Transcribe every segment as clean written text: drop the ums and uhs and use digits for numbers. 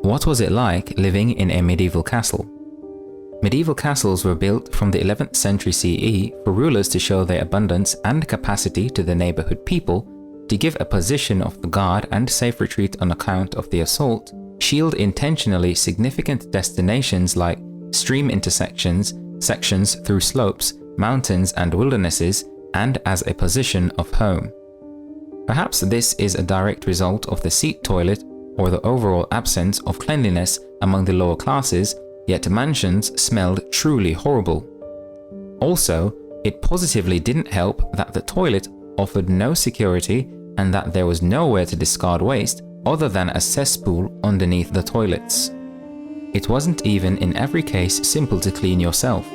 What was it like living in a medieval castle? Medieval castles were built from the 11th century CE for rulers to show their abundance and capacity to the neighborhood people, to give a position of guard and safe retreat on account of the assault, shield intentionally significant destinations like stream intersections, sections through slopes, mountains and wildernesses, and as a position of home. Perhaps this is a direct result of the seat toilet or the overall absence of cleanliness among the lower classes, yet mansions smelled truly horrible. Also, it positively didn't help that the toilet offered no security and that there was nowhere to discard waste other than a cesspool underneath the toilets. It wasn't even in every case simple to clean yourself,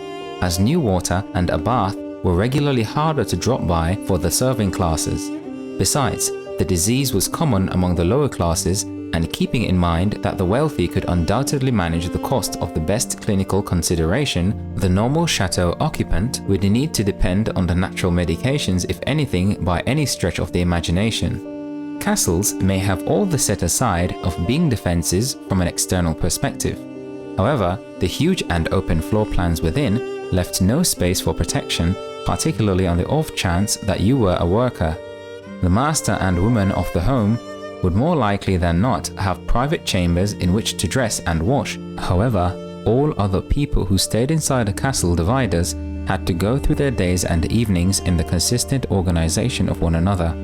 as new water and a bath were regularly harder to drop by for the serving classes. Besides, the disease was common among the lower classes, and keeping in mind that the wealthy could undoubtedly manage the cost of the best clinical consideration, the normal chateau occupant would need to depend on the natural medications if anything by any stretch of the imagination. Castles may have all the set aside of being defenses from an external perspective. However, the huge and open floor plans within left no space for protection, particularly on the off chance that you were a worker. The master and woman of the home would more likely than not have private chambers in which to dress and wash. However, all other people who stayed inside the castle dividers had to go through their days and evenings in the consistent organization of one another.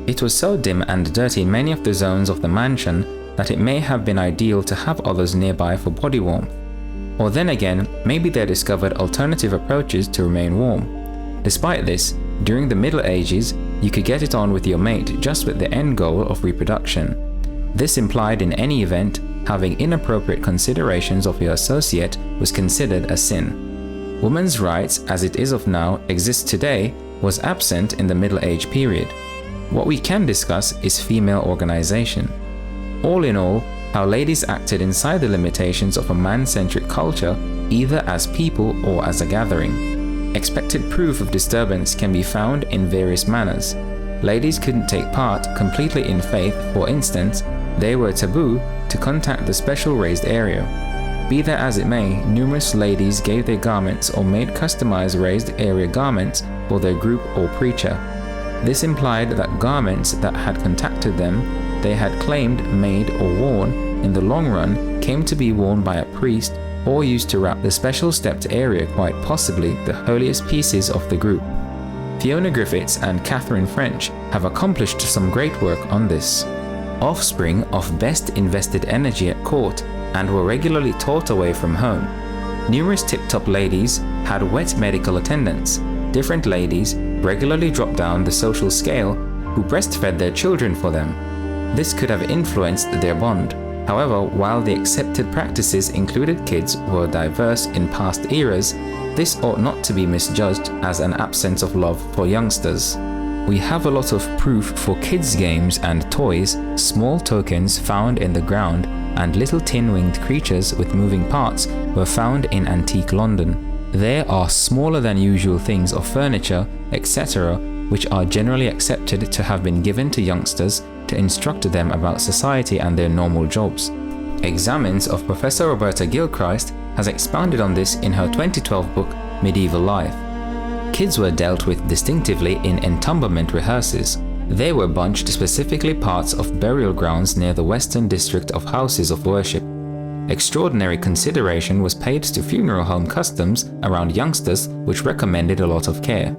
It was so dim and dirty in many of the zones of the mansion that it may have been ideal to have others nearby for body warmth. Or then again, maybe they discovered alternative approaches to remain warm. Despite this, during the Middle Ages, you could get it on with your mate just with the end goal of reproduction. This implied in any event, having inappropriate considerations of your associate was considered a sin. Women's rights, as it is of now, exists today, was absent in the Middle Age period. What we can discuss is female organization. All in all, how ladies acted inside the limitations of a man-centric culture, either as people or as a gathering. Expected proof of disturbance can be found in various manners. Ladies couldn't take part completely in faith, for instance, they were taboo to contact the special raised area. Be that as it may, numerous ladies gave their garments or made customized raised area garments for their group or preacher. This implied that garments that had contacted them, they had claimed made or worn, in the long run came to be worn by a priest or used to wrap the special stepped area, quite possibly the holiest pieces of the group. Fiona Griffiths and Catherine French have accomplished some great work on this. Offspring of best invested energy at court and were regularly taught away from home. Numerous tip-top ladies had wet medical attendants. Different ladies regularly dropped down the social scale who breastfed their children for them. This could have influenced their bond. However, while the accepted practices included kids were diverse in past eras, this ought not to be misjudged as an absence of love for youngsters. We have a lot of proof for kids' games and toys, small tokens found in the ground, and little tin-winged creatures with moving parts were found in antique London. There are smaller than usual things of furniture, etc., which are generally accepted to have been given to youngsters to instruct them about society and their normal jobs. Examines of Professor Roberta Gilchrist has expounded on this in her 2012 book, Medieval Life. Kids were dealt with distinctively in entombment rehearses. They were bunched specifically parts of burial grounds near the western district of houses of worship. Extraordinary consideration was paid to funeral home customs around youngsters, which recommended a lot of care.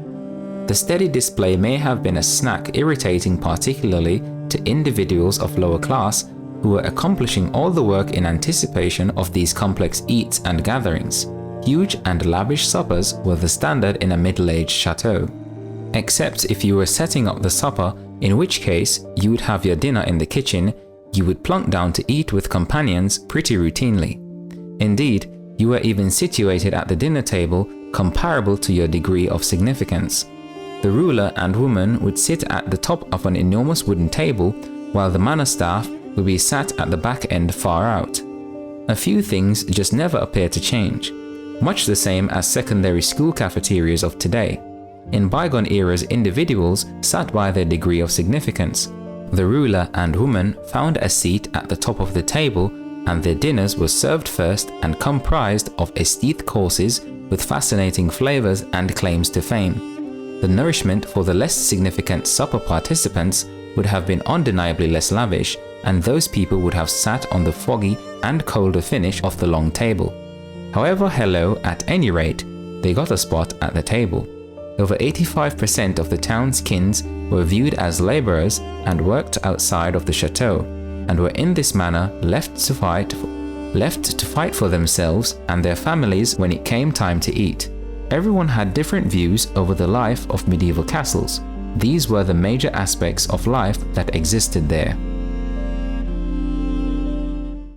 The steady display may have been a snack irritating particularly to individuals of lower class who were accomplishing all the work in anticipation of these complex eats and gatherings. Huge and lavish suppers were the standard in a middle-aged chateau. Except if you were setting up the supper, in which case you would have your dinner in the kitchen, you would plunk down to eat with companions pretty routinely. Indeed, you were even situated at the dinner table comparable to your degree of significance. The ruler and woman would sit at the top of an enormous wooden table, while the manor staff would be sat at the back end far out. A few things just never appear to change, much the same as secondary school cafeterias of today. In bygone eras, individuals sat by their degree of significance. The ruler and woman found a seat at the top of the table, and their dinners were served first and comprised of aesthete courses with fascinating flavors and claims to fame. The nourishment for the less significant supper participants would have been undeniably less lavish, and those people would have sat on the foggy and colder finish of the long table. However, hello, at any rate, they got a spot at the table. Over 85% of the town's kins were viewed as labourers and worked outside of the chateau, and were in this manner left to fight for themselves and their families when it came time to eat. Everyone had different views over the life of medieval castles. These were the major aspects of life that existed there.